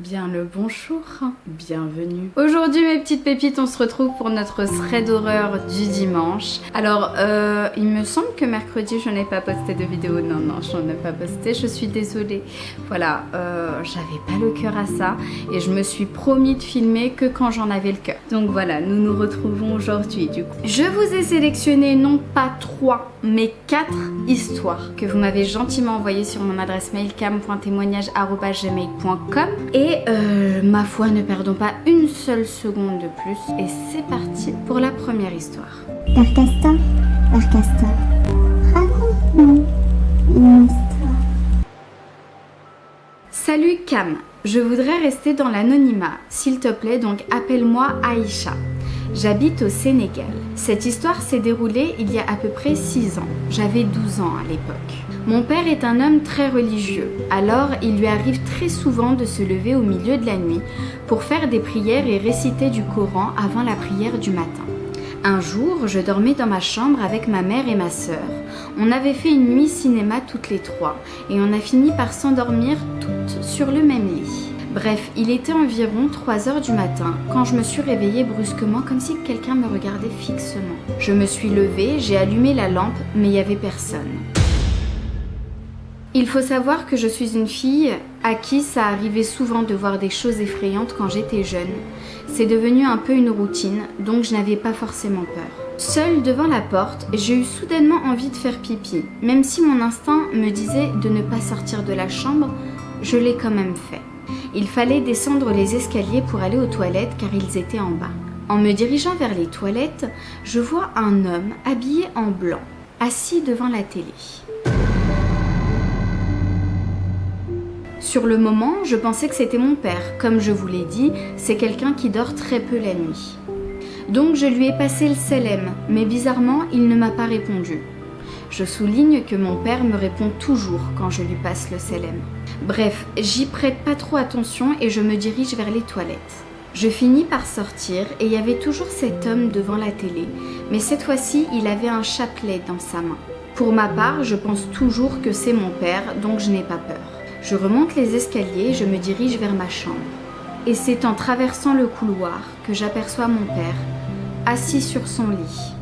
Bien le bonjour, bienvenue. Aujourd'hui mes petites pépites, on se retrouve pour notre thread d'horreur du dimanche. Alors il me semble que mercredi je n'ai pas posté de vidéo, non je n'en ai pas posté, je suis désolée. Voilà, j'avais pas le cœur à ça et je me suis promis de filmer que quand j'en avais le cœur. Donc voilà, nous nous retrouvons aujourd'hui du coup. Je vous ai sélectionné non pas 3 mais 4 histoires que vous m'avez gentiment envoyées sur mon adresse mail cam.témoignage@gmail.com et ma foi, ne perdons pas une seule seconde de plus et c'est parti pour la première histoire. Père Castor, raconte-nous une histoire. Salut Cam, je voudrais rester dans l'anonymat, s'il te plaît, donc appelle-moi Aïcha. J'habite au Sénégal. Cette histoire s'est déroulée il y a à peu près 6 ans. J'avais 12 ans à l'époque. Mon père est un homme très religieux, alors il lui arrive très souvent de se lever au milieu de la nuit pour faire des prières et réciter du Coran avant la prière du matin. Un jour, je dormais dans ma chambre avec ma mère et ma sœur. On avait fait une nuit cinéma toutes les 3 et on a fini par s'endormir toutes sur le même lit. Bref, il était environ 3 heures du matin quand je me suis réveillée brusquement comme si quelqu'un me regardait fixement. Je me suis levée, j'ai allumé la lampe, mais il n'y avait personne. Il faut savoir que je suis une fille à qui ça arrivait souvent de voir des choses effrayantes quand j'étais jeune. C'est devenu un peu une routine, donc je n'avais pas forcément peur. Seule devant la porte, j'ai eu soudainement envie de faire pipi. Même si mon instinct me disait de ne pas sortir de la chambre, je l'ai quand même fait. Il fallait descendre les escaliers pour aller aux toilettes car ils étaient en bas. En me dirigeant vers les toilettes, je vois un homme habillé en blanc, assis devant la télé. Sur le moment, je pensais que c'était mon père. Comme je vous l'ai dit, c'est quelqu'un qui dort très peu la nuit. Donc je lui ai passé le selam, mais bizarrement, il ne m'a pas répondu. Je souligne que mon père me répond toujours quand je lui passe le selam. Bref, j'y prête pas trop attention et je me dirige vers les toilettes. Je finis par sortir et il y avait toujours cet homme devant la télé, mais cette fois-ci, il avait un chapelet dans sa main. Pour ma part, je pense toujours que c'est mon père, donc je n'ai pas peur. Je remonte les escaliers et je me dirige vers ma chambre. Et c'est en traversant le couloir que j'aperçois mon père, assis sur son lit,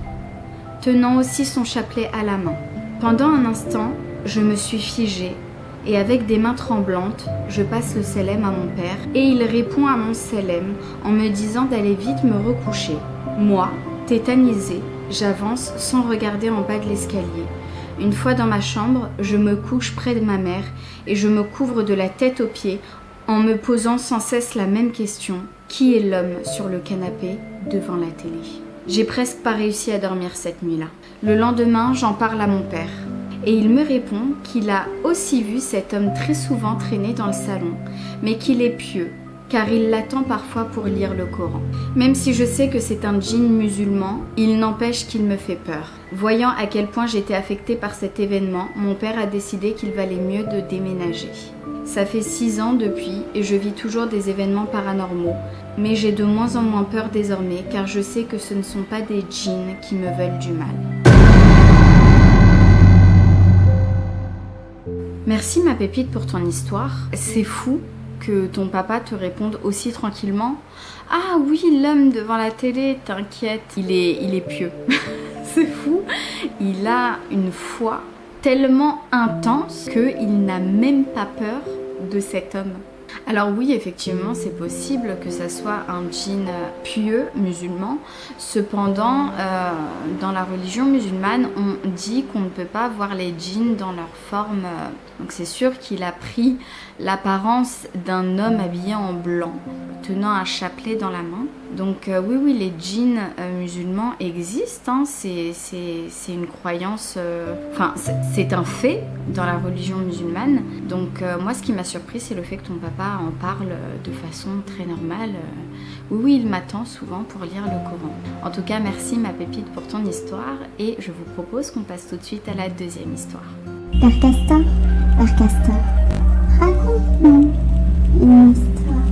tenant aussi son chapelet à la main. Pendant un instant, je me suis figée et avec des mains tremblantes, je passe le selam à mon père et il répond à mon selam en me disant d'aller vite me recoucher. Moi, tétanisée, j'avance sans regarder en bas de l'escalier. Une fois dans ma chambre, je me couche près de ma mère et je me couvre de la tête aux pieds en me posant sans cesse la même question. Qui est l'homme sur le canapé devant la télé ? J'ai presque pas réussi à dormir cette nuit-là. Le lendemain, j'en parle à mon père. Et il me répond qu'il a aussi vu cet homme très souvent traîner dans le salon, mais qu'il est pieux, car il l'attend parfois pour lire le Coran. Même si je sais que c'est un djinn musulman, il n'empêche qu'il me fait peur. Voyant à quel point j'étais affectée par cet événement, mon père a décidé qu'il valait mieux de déménager. Ça fait 6 ans depuis et je vis toujours des événements paranormaux, mais j'ai de moins en moins peur désormais car je sais que ce ne sont pas des djinns qui me veulent du mal. Merci ma pépite pour ton histoire. C'est fou que ton papa te réponde aussi tranquillement. Ah oui, l'homme devant la télé, t'inquiète, il est pieux. C'est fou. Il a une foi tellement intense qu'il n'a même pas peur de cet homme. Alors oui, effectivement, c'est possible que ça soit un djinn pieux musulman. Cependant, dans la religion musulmane, on dit qu'on ne peut pas voir les djinns dans leur forme. Donc c'est sûr qu'il a pris l'apparence d'un homme habillé en blanc, tenant un chapelet dans la main. Donc oui, les djinns musulmans existent. Hein. C'est une croyance... c'est un fait dans la religion musulmane. Donc moi, ce qui m'a surpris, c'est le fait que ton papa en parle de façon très normale. Oui, il m'attend souvent pour lire le Coran. En tout cas, merci ma pépite pour ton histoire et je vous propose qu'on passe tout de suite à la deuxième histoire. Père Castor, raconte-nous une histoire.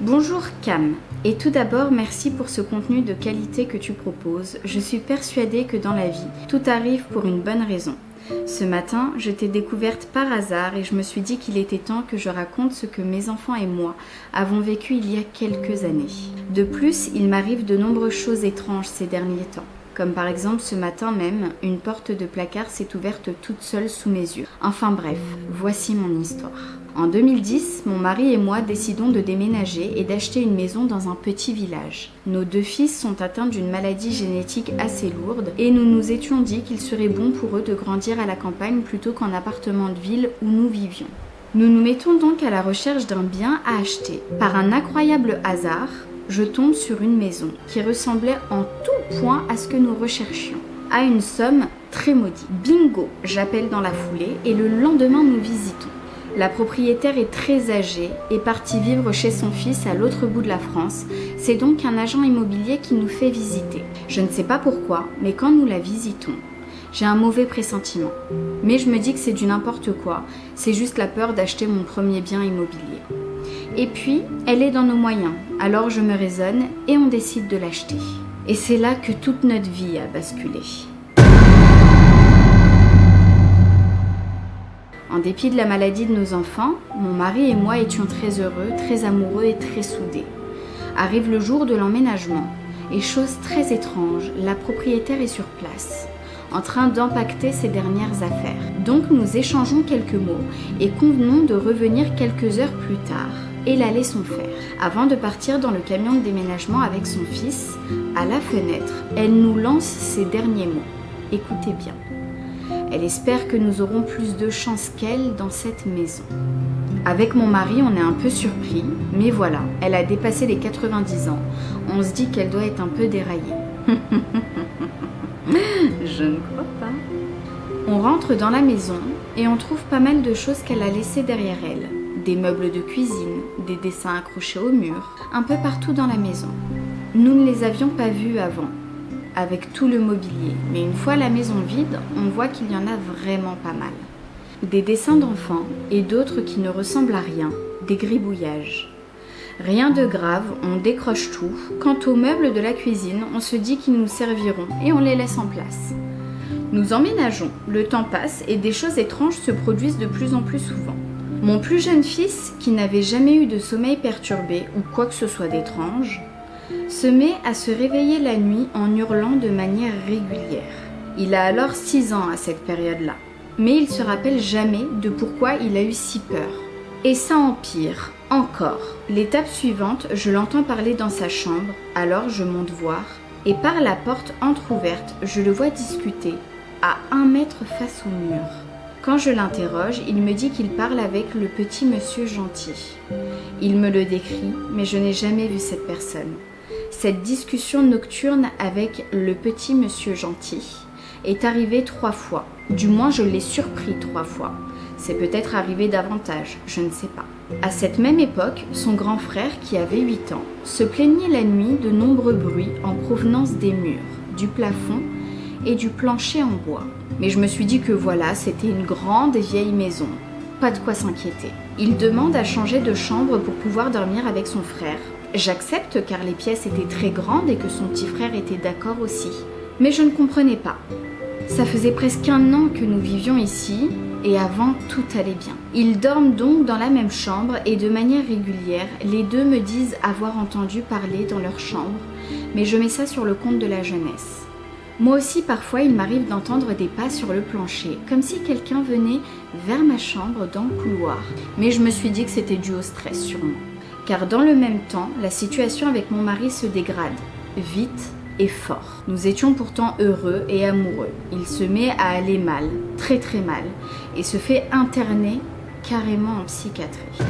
Bonjour Cam, et tout d'abord merci pour ce contenu de qualité que tu proposes. Je suis persuadée que dans la vie, tout arrive pour une bonne raison. Ce matin, je t'ai découverte par hasard et je me suis dit qu'il était temps que je raconte ce que mes enfants et moi avons vécu il y a quelques années. De plus, il m'arrive de nombreuses choses étranges ces derniers temps. Comme par exemple ce matin même, une porte de placard s'est ouverte toute seule sous mes yeux. Enfin bref, voici mon histoire. En 2010, mon mari et moi décidons de déménager et d'acheter une maison dans un petit village. Nos 2 fils sont atteints d'une maladie génétique assez lourde et nous nous étions dit qu'il serait bon pour eux de grandir à la campagne plutôt qu'en appartement de ville où nous vivions. Nous nous mettons donc à la recherche d'un bien à acheter. Par un incroyable hasard, je tombe sur une maison qui ressemblait en tout point à ce que nous recherchions, à une somme très maudite. Bingo, j'appelle dans la foulée et le lendemain nous visitons. La propriétaire est très âgée et partie vivre chez son fils à l'autre bout de la France. C'est donc un agent immobilier qui nous fait visiter. Je ne sais pas pourquoi, mais quand nous la visitons, j'ai un mauvais pressentiment. Mais je me dis que c'est du n'importe quoi, c'est juste la peur d'acheter mon premier bien immobilier. Et puis, elle est dans nos moyens, alors je me raisonne et on décide de l'acheter. Et c'est là que toute notre vie a basculé. En dépit de la maladie de nos enfants, mon mari et moi étions très heureux, très amoureux et très soudés. Arrive le jour de l'emménagement, et chose très étrange, la propriétaire est sur place, en train d'empacter ses dernières affaires. Donc nous échangeons quelques mots et convenons de revenir quelques heures plus tard et la laissons faire. Avant de partir dans le camion de déménagement avec son fils, à la fenêtre, elle nous lance ces derniers mots. Écoutez bien. Elle espère que nous aurons plus de chance qu'elle dans cette maison. Avec mon mari, on est un peu surpris, mais voilà, elle a dépassé les 90 ans. On se dit qu'elle doit être un peu déraillée. Je ne crois pas. On rentre dans la maison et on trouve pas mal de choses qu'elle a laissées derrière elle. Des meubles de cuisine, des dessins accrochés au mur, un peu partout dans la maison. Nous ne les avions pas vus avant, avec tout le mobilier, mais une fois la maison vide, on voit qu'il y en a vraiment pas mal. Des dessins d'enfants et d'autres qui ne ressemblent à rien, des gribouillages. Rien de grave, on décroche tout. Quant aux meubles de la cuisine, on se dit qu'ils nous serviront et on les laisse en place. Nous emménageons, le temps passe et des choses étranges se produisent de plus en plus souvent. Mon plus jeune fils, qui n'avait jamais eu de sommeil perturbé ou quoi que ce soit d'étrange, se met à se réveiller la nuit en hurlant de manière régulière. Il a alors 6 ans à cette période-là, mais il se rappelle jamais de pourquoi il a eu si peur. Et ça empire, encore. L'étape suivante, je l'entends parler dans sa chambre, alors je monte voir, et par la porte entr'ouverte, je le vois discuter, à 1 mètre face au mur. Quand je l'interroge, il me dit qu'il parle avec le petit monsieur gentil. Il me le décrit, mais je n'ai jamais vu cette personne. Cette discussion nocturne avec le petit monsieur gentil est arrivée 3 fois. Du moins, je l'ai surpris 3 fois. C'est peut-être arrivé davantage, je ne sais pas. À cette même époque, son grand frère, qui avait 8 ans, se plaignait la nuit de nombreux bruits en provenance des murs, du plafond et du plancher en bois. Mais je me suis dit que voilà, c'était une grande et vieille maison. Pas de quoi s'inquiéter. Il demande à changer de chambre pour pouvoir dormir avec son frère. J'accepte car les pièces étaient très grandes et que son petit frère était d'accord aussi. Mais je ne comprenais pas. Ça faisait presque 1 an que nous vivions ici et avant tout allait bien. Ils dorment donc dans la même chambre et de manière régulière, les deux me disent avoir entendu parler dans leur chambre, mais je mets ça sur le compte de la jeunesse. Moi aussi, parfois, il m'arrive d'entendre des pas sur le plancher, comme si quelqu'un venait vers ma chambre dans le couloir. Mais je me suis dit que c'était dû au stress, sûrement. Car dans le même temps, la situation avec mon mari se dégrade, vite et fort. Nous étions pourtant heureux et amoureux. Il se met à aller mal, très très mal, et se fait interner carrément en psychiatrie.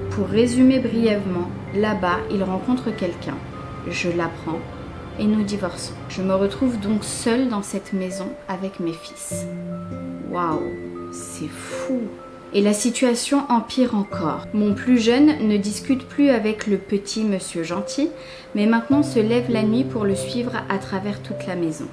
Pour résumer brièvement, là-bas, il rencontre quelqu'un. Je l'apprends et nous divorçons. Je me retrouve donc seule dans cette maison avec mes fils. Waouh, c'est fou! Et la situation empire encore. Mon plus jeune ne discute plus avec le petit monsieur gentil, mais maintenant se lève la nuit pour le suivre à travers toute la maison.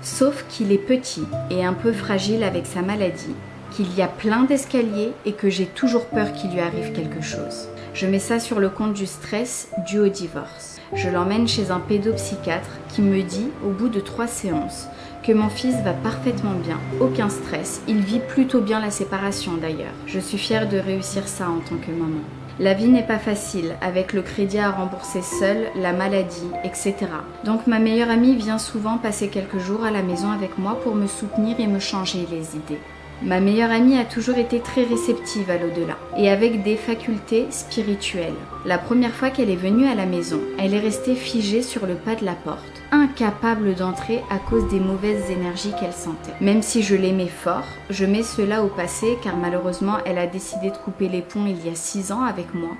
Sauf qu'il est petit et un peu fragile avec sa maladie, qu'il y a plein d'escaliers et que j'ai toujours peur qu'il lui arrive quelque chose. Je mets ça sur le compte du stress dû au divorce. Je l'emmène chez un pédopsychiatre qui me dit, au bout de 3 séances, que mon fils va parfaitement bien, aucun stress, il vit plutôt bien la séparation d'ailleurs. Je suis fière de réussir ça en tant que maman. La vie n'est pas facile, avec le crédit à rembourser seul, la maladie, etc. Donc ma meilleure amie vient souvent passer quelques jours à la maison avec moi pour me soutenir et me changer les idées. Ma meilleure amie a toujours été très réceptive à l'au-delà et avec des facultés spirituelles. La première fois qu'elle est venue à la maison, elle est restée figée sur le pas de la porte, incapable d'entrer à cause des mauvaises énergies qu'elle sentait. Même si je l'aimais fort, je mets cela au passé car malheureusement elle a décidé de couper les ponts il y a 6 ans avec moi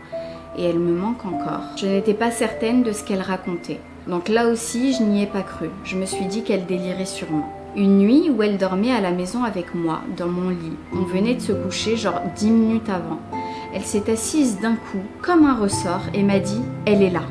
et elle me manque encore. Je n'étais pas certaine de ce qu'elle racontait. Donc là aussi, je n'y ai pas cru. Je me suis dit qu'elle délirait sûrement. Une nuit où elle dormait à la maison avec moi, dans mon lit, on venait de se coucher genre 10 minutes avant. Elle s'est assise d'un coup, comme un ressort, et m'a dit « Elle est là ».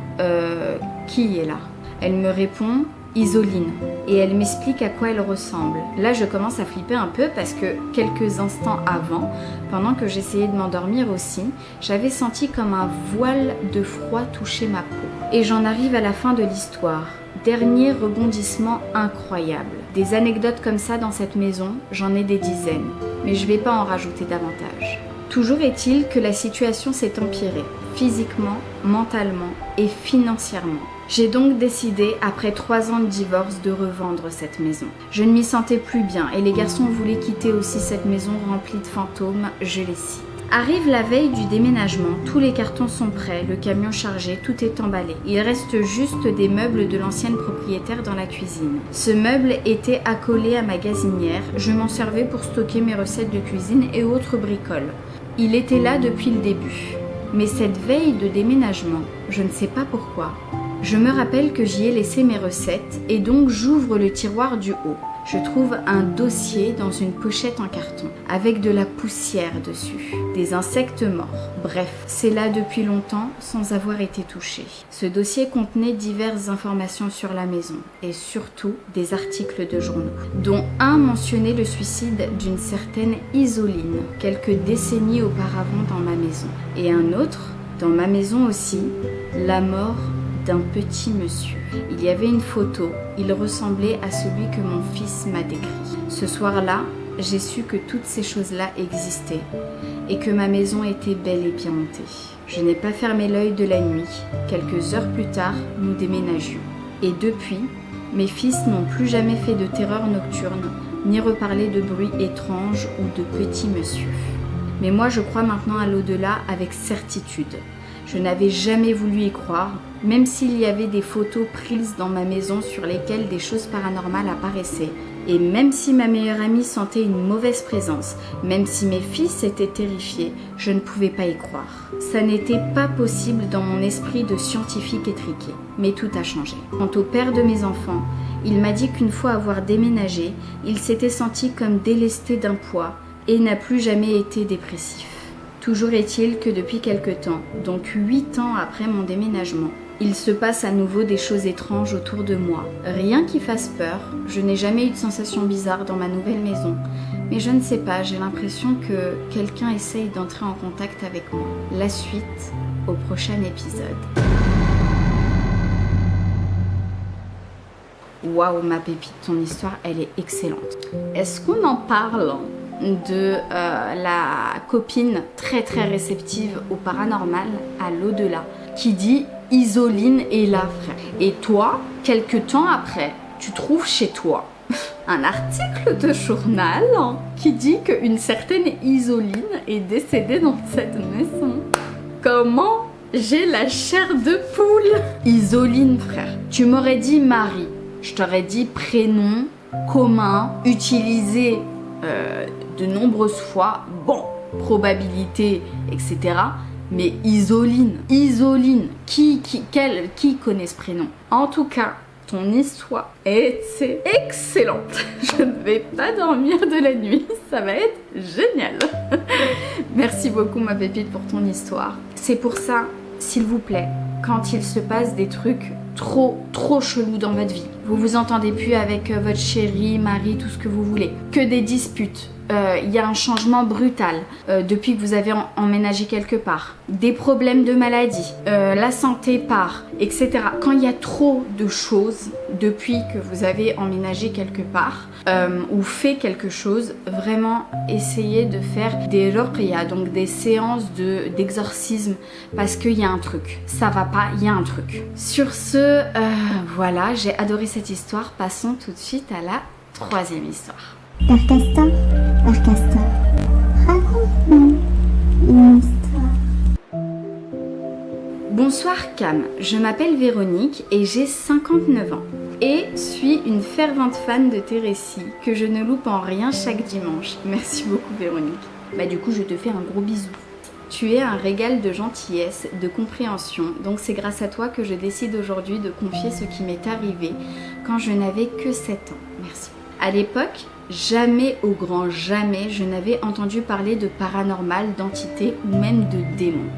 Qui est là ? Elle me répond « Isoline ». Et elle m'explique à quoi elle ressemble. Là, je commence à flipper un peu parce que quelques instants avant, pendant que j'essayais de m'endormir aussi, j'avais senti comme un voile de froid toucher ma peau. Et j'en arrive à la fin de l'histoire. Dernier rebondissement incroyable. Des anecdotes comme ça dans cette maison, j'en ai des dizaines, mais je vais pas en rajouter davantage. Toujours est-il que la situation s'est empirée, physiquement, mentalement et financièrement. J'ai donc décidé, après 3 ans de divorce, de revendre cette maison. Je ne m'y sentais plus bien et les garçons voulaient quitter aussi cette maison remplie de fantômes, je les cite. Arrive la veille du déménagement, tous les cartons sont prêts, le camion chargé, tout est emballé. Il reste juste des meubles de l'ancienne propriétaire dans la cuisine. Ce meuble était accolé à ma gazinière, je m'en servais pour stocker mes recettes de cuisine et autres bricoles. Il était là depuis le début. Mais cette veille de déménagement, je ne sais pas pourquoi, je me rappelle que j'y ai laissé mes recettes et donc j'ouvre le tiroir du haut. Je trouve un dossier dans une pochette en carton, avec de la poussière dessus, des insectes morts. Bref, c'est là depuis longtemps sans avoir été touché. Ce dossier contenait diverses informations sur la maison, et surtout des articles de journaux, dont un mentionnait le suicide d'une certaine Isoline, quelques décennies auparavant dans ma maison. Et un autre, dans ma maison aussi, la mort d'un petit monsieur. Il y avait une photo, il ressemblait à celui que mon fils m'a décrit. Ce soir-là, j'ai su que toutes ces choses-là existaient et que ma maison était bel et bien hantée. Je n'ai pas fermé l'œil de la nuit. Quelques heures plus tard, nous déménagions. Et depuis, mes fils n'ont plus jamais fait de terreur nocturne, ni reparlé de bruits étranges ou de petits monsieur. Mais moi, je crois maintenant à l'au-delà avec certitude. Je n'avais jamais voulu y croire, même s'il y avait des photos prises dans ma maison sur lesquelles des choses paranormales apparaissaient. Et même si ma meilleure amie sentait une mauvaise présence, même si mes fils étaient terrifiés, je ne pouvais pas y croire. Ça n'était pas possible dans mon esprit de scientifique étriqué. Mais tout a changé. Quant au père de mes enfants, il m'a dit qu'une fois avoir déménagé, il s'était senti comme délesté d'un poids et n'a plus jamais été dépressif. Toujours est-il que depuis quelque temps, donc 8 ans après mon déménagement, il se passe à nouveau des choses étranges autour de moi. Rien qui fasse peur, je n'ai jamais eu de sensation bizarre dans ma nouvelle maison. Mais je ne sais pas, j'ai l'impression que quelqu'un essaye d'entrer en contact avec moi. La suite au prochain épisode. Waouh ma pépite, ton histoire elle est excellente. Est-ce qu'on en parle de la copine très réceptive au paranormal, à l'au-delà, qui dit Isoline est là, frère. Et toi, quelques temps après, tu trouves chez toi un article de journal qui dit qu'une certaine Isoline est décédée dans cette maison. Comment j'ai la chair de poule. Isoline, frère. Tu m'aurais dit Marie, je t'aurais dit prénom commun, utilisé de nombreuses fois, bon, probabilité, etc. Mais Isoline, qui connaît ce prénom? En tout cas, ton histoire est excellente. Je ne vais pas dormir de la nuit, ça va être génial. Merci beaucoup ma pépite pour ton histoire. C'est pour ça, s'il vous plaît, quand il se passe des trucs trop chelous dans votre vie, vous vous entendez plus avec votre chéri, mari, tout ce que vous voulez, que des disputes, il y a un changement brutal depuis que vous avez emménagé quelque part, des problèmes de maladie, la santé part, etc. Quand il y a trop de choses depuis que vous avez emménagé quelque part ou fait quelque chose, vraiment essayez de faire des ruqya, donc des séances d'exorcisme, parce qu'il y a un truc, ça va pas, il y a un truc. Sur ce, voilà, j'ai adoré cette histoire. Passons tout de suite à la troisième histoire. Père Castor, raconte-nous une histoire. Bonsoir Cam, je m'appelle Véronique et j'ai 59 ans et suis une fervente fan de tes récits que je ne loupe en rien chaque dimanche. Merci beaucoup Véronique. Du coup je te fais un gros bisou. Tu es un régal de gentillesse, de compréhension, donc c'est grâce à toi que je décide aujourd'hui de confier ce qui m'est arrivé quand je n'avais que 7 ans. Merci. À l'époque, jamais au grand jamais je n'avais entendu parler de paranormal, d'entités ou même de démons.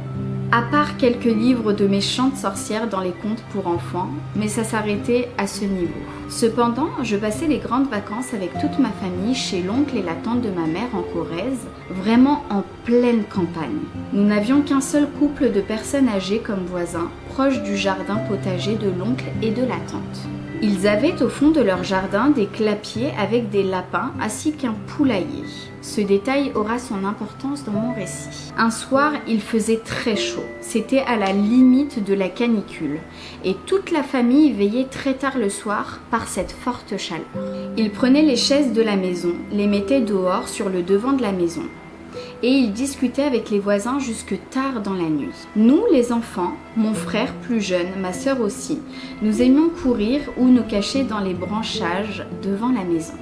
À part quelques livres de méchantes sorcières dans les contes pour enfants, mais ça s'arrêtait à ce niveau. Cependant, je passais les grandes vacances avec toute ma famille chez l'oncle et la tante de ma mère en Corrèze, vraiment en pleine campagne. Nous n'avions qu'un seul couple de personnes âgées comme voisins, proches du jardin potager de l'oncle et de la tante. Ils avaient au fond de leur jardin des clapiers avec des lapins ainsi qu'un poulailler. Ce détail aura son importance dans mon récit. Un soir, il faisait très chaud. C'était à la limite de la canicule. Et toute la famille veillait très tard le soir par cette forte chaleur. Ils prenaient les chaises de la maison, les mettaient dehors sur le devant de la maison. Et ils discutaient avec les voisins jusque tard dans la nuit. Nous, les enfants, mon frère plus jeune, ma sœur aussi, nous aimions courir ou nous cacher dans les branchages devant la maison.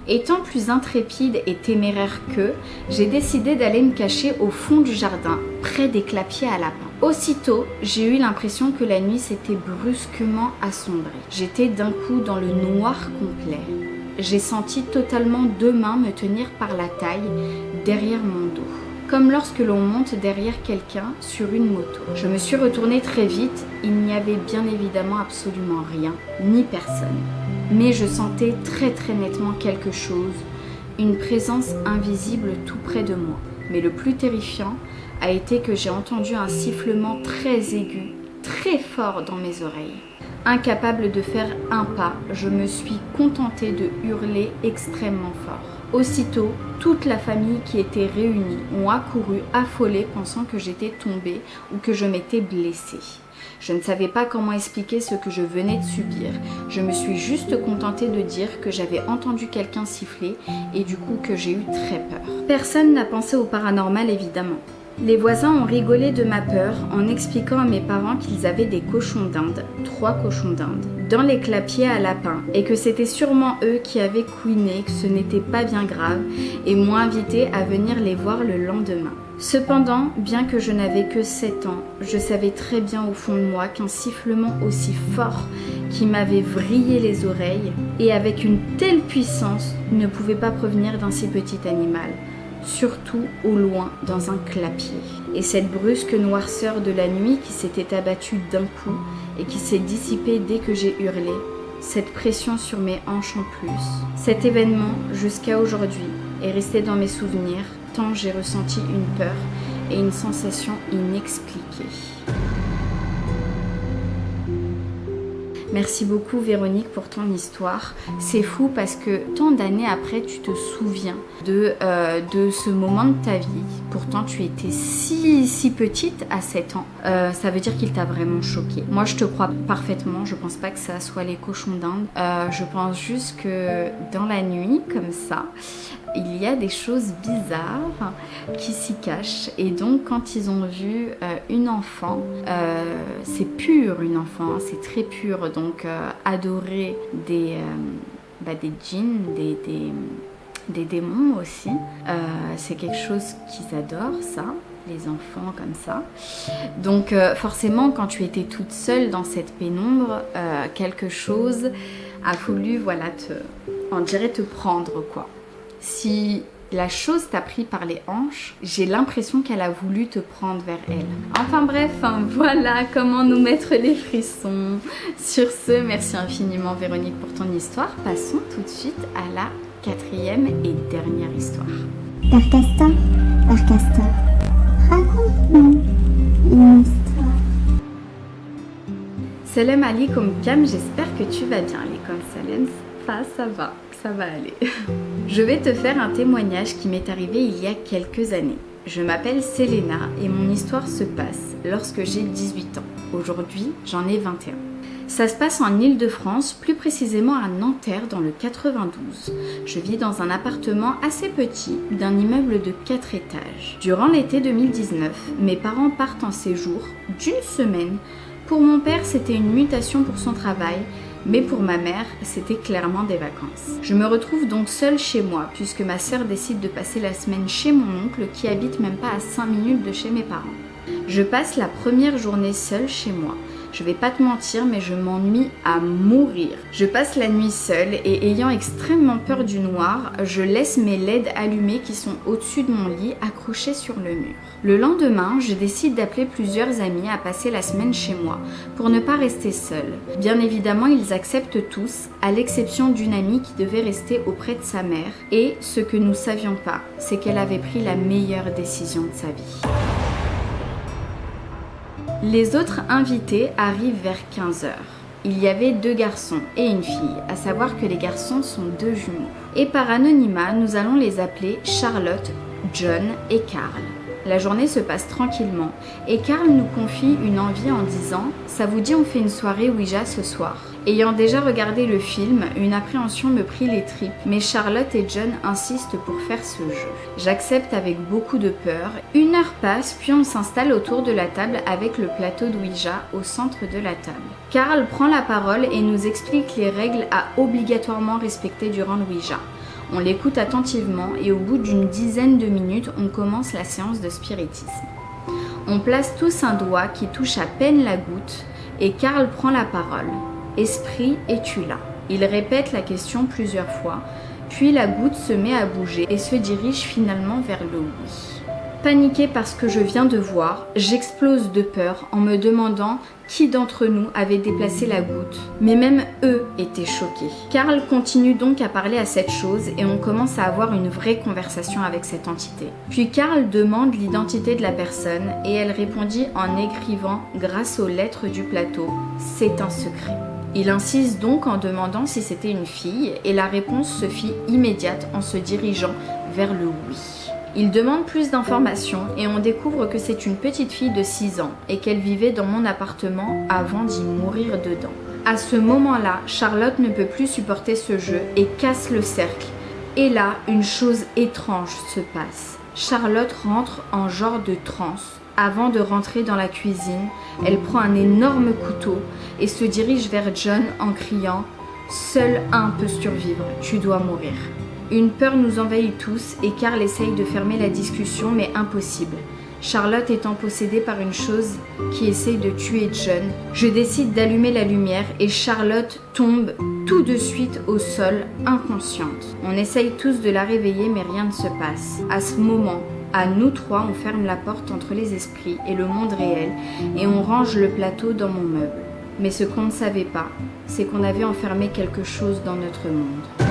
Étant plus intrépide et téméraire qu'eux, j'ai décidé d'aller me cacher au fond du jardin, près des clapiers à lapins. Aussitôt, j'ai eu l'impression que la nuit s'était brusquement assombrée. J'étais d'un coup dans le noir complet. J'ai senti totalement 2 mains me tenir par la taille derrière mon dos, comme lorsque l'on monte derrière quelqu'un sur une moto. Je me suis retournée très vite, il n'y avait bien évidemment absolument rien, ni personne. Mais je sentais très nettement quelque chose, une présence invisible tout près de moi. Mais le plus terrifiant a été que j'ai entendu un sifflement très aigu, très fort dans mes oreilles. Incapable de faire un pas, je me suis contentée de hurler extrêmement fort. Aussitôt, toute la famille qui était réunie ont accouru affolée pensant que j'étais tombée ou que je m'étais blessée. Je ne savais pas comment expliquer ce que je venais de subir. Je me suis juste contentée de dire que j'avais entendu quelqu'un siffler et du coup que j'ai eu très peur. Personne n'a pensé au paranormal évidemment. Les voisins ont rigolé de ma peur en expliquant à mes parents qu'ils avaient des cochons d'Inde, 3 cochons d'Inde, dans les clapiers à lapins et que c'était sûrement eux qui avaient couiné, que ce n'était pas bien grave et m'ont invité à venir les voir le lendemain. Cependant, bien que je n'avais que 7 ans, je savais très bien au fond de moi qu'un sifflement aussi fort qui m'avait vrillé les oreilles et avec une telle puissance ne pouvait pas provenir d'un si petit animal. Surtout au loin dans un clapier. Et cette brusque noirceur de la nuit qui s'était abattue d'un coup et qui s'est dissipée dès que j'ai hurlé, cette pression sur mes hanches en plus. Cet événement, jusqu'à aujourd'hui, est resté dans mes souvenirs tant j'ai ressenti une peur et une sensation inexpliquée. Merci beaucoup Véronique pour ton histoire. C'est fou parce que tant d'années après, tu te souviens de ce moment de ta vie. Pourtant, tu étais si petite à 7 ans. Ça veut dire qu'il t'a vraiment choqué. Moi, je te crois parfaitement. Je pense pas que ça soit les cochons d'Inde. Je pense juste que dans la nuit, comme ça, il y a des choses bizarres qui s'y cachent. Et donc, quand ils ont vu une enfant, c'est pur une enfant, c'est très pur. Donc, adorer des djinns, des démons aussi. C'est quelque chose qu'ils adorent, ça, les enfants comme ça. Donc, forcément, quand tu étais toute seule dans cette pénombre, quelque chose a voulu, on dirait te prendre, quoi. Si la chose t'a pris par les hanches, j'ai l'impression qu'elle a voulu te prendre vers elle. Enfin bref, voilà comment nous mettre les frissons. Sur ce, merci infiniment Véronique pour ton histoire. Passons tout de suite à la quatrième et dernière histoire. Père Castor, Père Castor, raconte-nous une histoire. Salam alaikum Cam, j'espère que tu vas bien. Alaikum salam, ça va aller. Je vais te faire un témoignage qui m'est arrivé il y a quelques années. Je m'appelle Selena et mon histoire se passe lorsque j'ai 18 ans. Aujourd'hui, j'en ai 21. Ça se passe en Île-de-France, plus précisément à Nanterre dans le 92. Je vis dans un appartement assez petit d'un immeuble de 4 étages. Durant l'été 2019, mes parents partent en séjour d'une semaine. Pour mon père, c'était une mutation pour son travail, mais pour ma mère, c'était clairement des vacances. Je me retrouve donc seule chez moi, puisque ma sœur décide de passer la semaine chez mon oncle, qui habite même pas à 5 minutes de chez mes parents. Je passe la première journée seule chez moi. Je vais pas te mentir, mais je m'ennuie à mourir. Je passe la nuit seule et ayant extrêmement peur du noir, je laisse mes LED allumés qui sont au-dessus de mon lit accrochés sur le mur. Le lendemain, je décide d'appeler plusieurs amis à passer la semaine chez moi pour ne pas rester seule. Bien évidemment, ils acceptent tous, à l'exception d'une amie qui devait rester auprès de sa mère. Et ce que nous savions pas, c'est qu'elle avait pris la meilleure décision de sa vie. Les autres invités arrivent vers 15h. Il y avait 2 garçons et une fille, à savoir que les garçons sont 2 jumeaux. Et par anonymat, nous allons les appeler Charlotte, John et Carl. La journée se passe tranquillement et Carl nous confie une envie en disant « Ça vous dit on fait une soirée Ouija ce soir ?» Ayant déjà regardé le film, une appréhension me prit les tripes, mais Charlotte et John insistent pour faire ce jeu. J'accepte avec beaucoup de peur. 1 heure passe, puis on s'installe autour de la table avec le plateau d'Ouija au centre de la table. Carl prend la parole et nous explique les règles à obligatoirement respecter durant l'Ouija. On l'écoute attentivement et au bout d'une dizaine de minutes, on commence la séance de spiritisme. On place tous un doigt qui touche à peine la goutte et Carl prend la parole. « Esprit, es-tu là ?» Il répète la question plusieurs fois, puis la goutte se met à bouger et se dirige finalement vers le oui. Paniquée par ce que je viens de voir, j'explose de peur en me demandant qui d'entre nous avait déplacé la goutte. Mais même eux étaient choqués. Carl continue donc à parler à cette chose et on commence à avoir une vraie conversation avec cette entité. Puis Carl demande l'identité de la personne et elle répondit en écrivant grâce aux lettres du plateau « C'est un secret ». Il insiste donc en demandant si c'était une fille et la réponse se fit immédiate en se dirigeant vers le oui. Il demande plus d'informations et on découvre que c'est une petite fille de 6 ans et qu'elle vivait dans mon appartement avant d'y mourir dedans. À ce moment-là, Charlotte ne peut plus supporter ce jeu et casse le cercle. Et là, une chose étrange se passe. Charlotte rentre en genre de transe. Avant de rentrer dans la cuisine, elle prend un énorme couteau et se dirige vers John en criant « Seul un peut survivre, tu dois mourir ». Une peur nous envahit tous et Carl essaye de fermer la discussion mais impossible. Charlotte étant possédée par une chose qui essaye de tuer John, je décide d'allumer la lumière et Charlotte tombe tout de suite au sol, inconsciente. On essaye tous de la réveiller mais rien ne se passe. À ce moment, à nous 3, on ferme la porte entre les esprits et le monde réel et on range le plateau dans mon meuble. Mais ce qu'on ne savait pas, c'est qu'on avait enfermé quelque chose dans notre monde.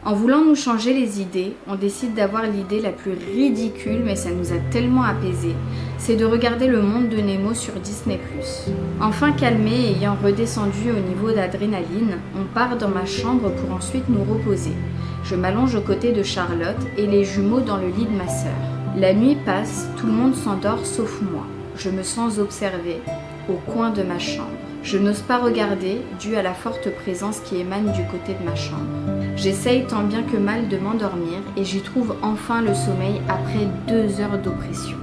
En voulant nous changer les idées, on décide d'avoir l'idée la plus ridicule, mais ça nous a tellement apaisés, c'est de regarder le monde de Nemo sur Disney+. Enfin calmé et ayant redescendu au niveau d'adrénaline, on part dans ma chambre pour ensuite nous reposer. Je m'allonge aux côtés de Charlotte et les jumeaux dans le lit de ma sœur. La nuit passe, tout le monde s'endort sauf moi. Je me sens observée au coin de ma chambre. Je n'ose pas regarder, dû à la forte présence qui émane du côté de ma chambre. J'essaye tant bien que mal de m'endormir et j'y trouve enfin le sommeil après 2 heures d'oppression.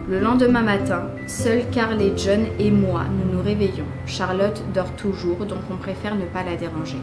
Le lendemain matin, seuls Carl et John et moi nous nous réveillons. Charlotte dort toujours, donc on préfère ne pas la déranger.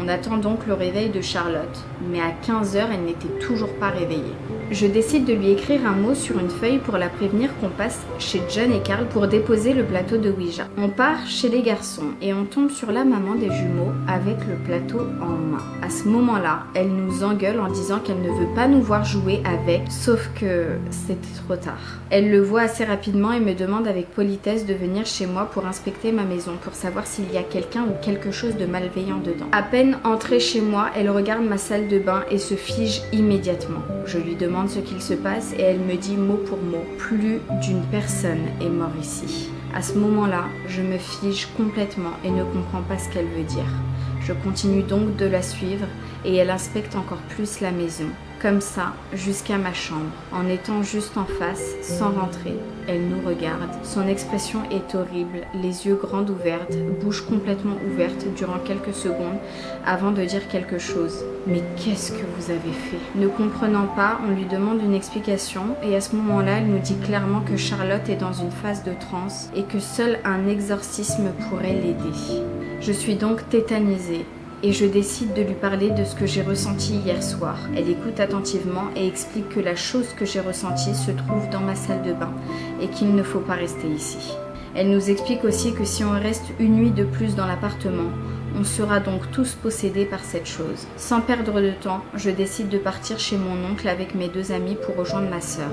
On attend donc le réveil de Charlotte, mais à 15h, elle n'était toujours pas réveillée. Je décide de lui écrire un mot sur une feuille pour la prévenir qu'on passe chez John et Carl pour déposer le plateau de Ouija. On part chez les garçons et on tombe sur la maman des jumeaux avec le plateau en main. À ce moment-là, elle nous engueule en disant qu'elle ne veut pas nous voir jouer avec, sauf que c'était trop tard. Elle le voit assez rapidement et me demande avec politesse de venir chez moi pour inspecter ma maison, pour savoir s'il y a quelqu'un ou quelque chose de malveillant dedans. À peine entrée chez moi, elle regarde ma salle de bain et se fige immédiatement. Je lui demande ce qu'il se passe et elle me dit mot pour mot: plus d'une personne est morte ici. À ce moment-là, je me fige complètement et ne comprends pas ce qu'elle veut dire. Je continue donc de la suivre et elle inspecte encore plus la maison. Comme ça, jusqu'à ma chambre, en étant juste en face, sans rentrer. Elle nous regarde. Son expression est horrible, les yeux grands ouverts, bouche complètement ouverte durant quelques secondes avant de dire quelque chose. Mais qu'est-ce que vous avez fait? Ne comprenant pas, on lui demande une explication et à ce moment-là, elle nous dit clairement que Charlotte est dans une phase de transe et que seul un exorcisme pourrait l'aider. Je suis donc tétanisée. Et je décide de lui parler de ce que j'ai ressenti hier soir. Elle écoute attentivement et explique que la chose que j'ai ressentie se trouve dans ma salle de bain et qu'il ne faut pas rester ici. Elle nous explique aussi que si on reste une nuit de plus dans l'appartement, on sera donc tous possédés par cette chose. Sans perdre de temps, je décide de partir chez mon oncle avec mes 2 amis pour rejoindre ma sœur.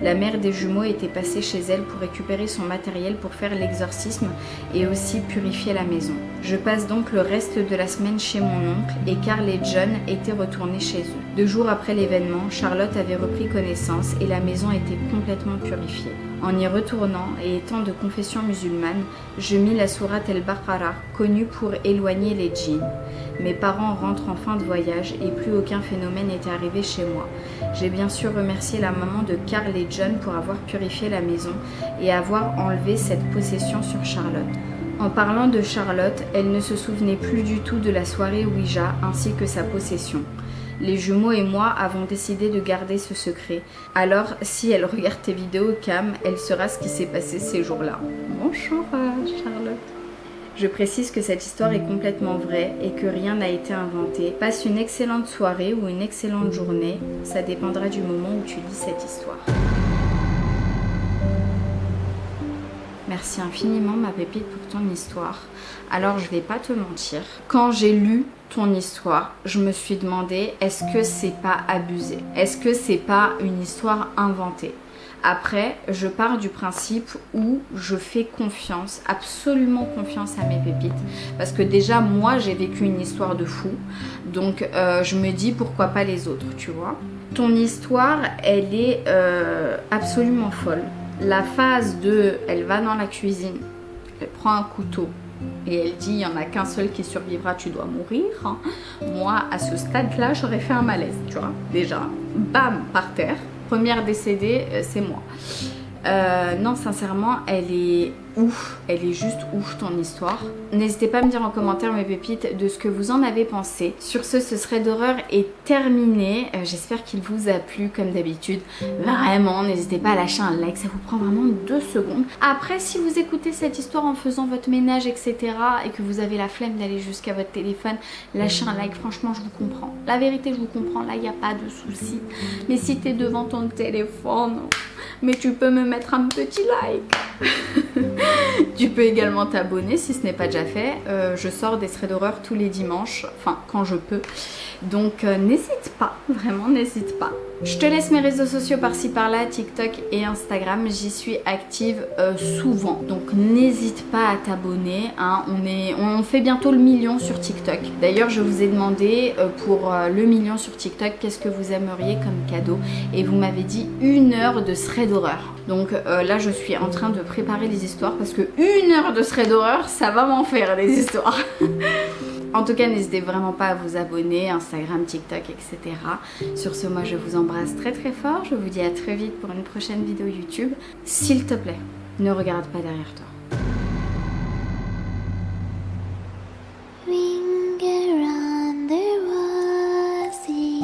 La mère des jumeaux était passée chez elle pour récupérer son matériel pour faire l'exorcisme et aussi purifier la maison. Je passe donc le reste de la semaine chez mon oncle et Carl et John étaient retournés chez eux. 2 jours après l'événement, Charlotte avait repris connaissance et la maison était complètement purifiée. En y retournant et étant de confession musulmane, je mis la sourate El-Baqara, connue pour éloigner les djinns. Mes parents rentrent en fin de voyage et plus aucun phénomène n'était arrivé chez moi. J'ai bien sûr remercié la maman de Carl et John pour avoir purifié la maison et avoir enlevé cette possession sur Charlotte. En parlant de Charlotte, elle ne se souvenait plus du tout de la soirée Ouija ainsi que sa possession. Les jumeaux et moi avons décidé de garder ce secret. Alors, si elle regarde tes vidéos, Cam, elle saura ce qui s'est passé ces jours-là. Bonjour, Charlotte. Je précise que cette histoire est complètement vraie et que rien n'a été inventé. Passe une excellente soirée ou une excellente journée. Ça dépendra du moment où tu lis cette histoire. Merci infiniment, ma pépite, pour ton histoire. Alors, je vais pas te mentir. Quand j'ai lu ton histoire, je me suis demandé, est-ce que c'est pas abusé? Est-ce que c'est pas une histoire inventée? Après, je pars du principe où je fais confiance, absolument confiance à mes pépites. Parce que déjà, moi, j'ai vécu une histoire de fou. Donc, je me dis, pourquoi pas les autres, tu vois? Ton histoire, elle est absolument folle. La phase de, elle va dans la cuisine, elle prend un couteau et elle dit, il n'y en a qu'un seul qui survivra, tu dois mourir. Moi, à ce stade-là, j'aurais fait un malaise, tu vois. Déjà, bam, par terre. Première décédée, c'est moi. Non, sincèrement, elle est ouf. Elle est juste ouf, ton histoire. N'hésitez pas à me dire en commentaire, mes pépites, de ce que vous en avez pensé. Sur ce thread d'horreur est terminé. J'espère qu'il vous a plu, comme d'habitude. Vraiment, n'hésitez pas à lâcher un like. Ça vous prend vraiment 2 secondes. Après, si vous écoutez cette histoire en faisant votre ménage, etc. et que vous avez la flemme d'aller jusqu'à votre téléphone, lâchez un like. Franchement, je vous comprends. La vérité, je vous comprends. Là, il n'y a pas de souci. Mais si tu es devant ton téléphone... mais tu peux me mettre un petit like. Tu peux également t'abonner si ce n'est pas déjà fait. Je sors des threads d'horreur tous les dimanches, enfin quand je peux. Donc n'hésite pas, vraiment n'hésite pas. Je te laisse mes réseaux sociaux par-ci par-là, TikTok et Instagram. J'y suis active souvent. Donc n'hésite pas à t'abonner. Hein. On fait bientôt le 1 million sur TikTok. D'ailleurs, je vous ai demandé pour le 1 million sur TikTok, qu'est-ce que vous aimeriez comme cadeau? Et vous m'avez dit 1 heure de thread d'horreur. Donc là, je suis en train de préparer les histoires parce que 1 heure de thread d'horreur, ça va m'en faire des histoires. En tout cas, n'hésitez vraiment pas à vous abonner, Instagram, TikTok, etc. Sur ce, moi, je vous embrasse très très fort. Je vous dis à très vite pour une prochaine vidéo YouTube. S'il te plaît, ne regarde pas derrière toi. Ring around the rosy.